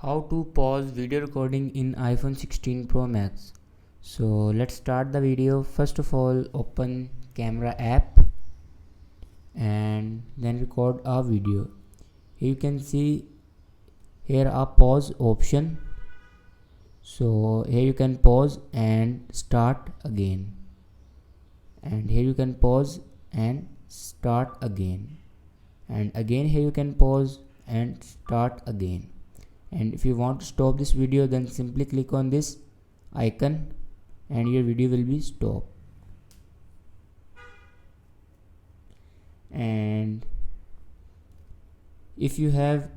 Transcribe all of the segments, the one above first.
How to pause video recording in iPhone 16 Pro Max. So let's start the video. First of all, open camera app and then record a video. Here you can see here a pause option. So here you can pause and start again, and here you can pause and start again, and again here you can pause and start again. And if you want to stop this video, then simply click on this icon and your video will be stopped. And if you have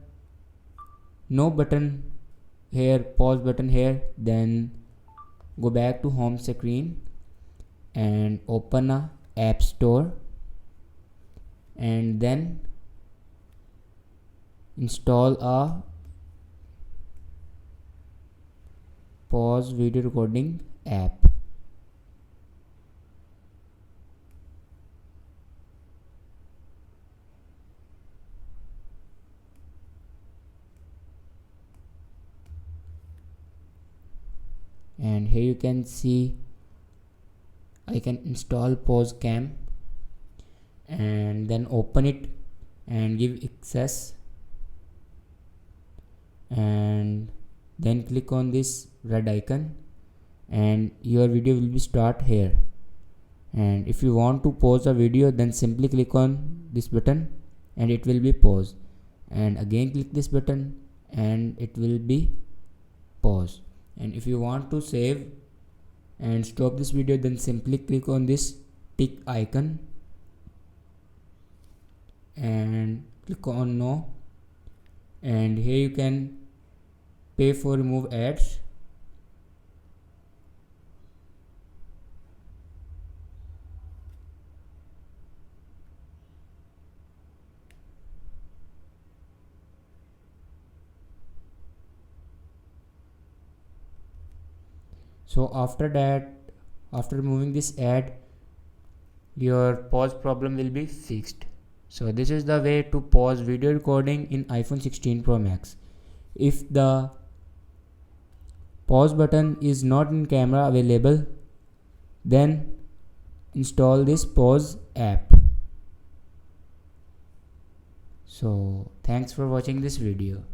no button here, pause button here, then go back to home screen and open a app store and then install a pause video recording app. And here you can see I can install pause cam, and then open it and give access, and then click on this red icon and your video will be start here. And if you want to pause a video, then simply click on this button and it will be paused, and again click this button and it will be pause. And if you want to save and stop this video, then simply click on this tick icon and click on no, and here you can pay for remove ads. So after that, after removing this ad, your pause problem will be fixed. So this is the way to pause video recording in iPhone 16 Pro Max. If the pause button is not in camera available, then install this pause app. So thanks for watching this video.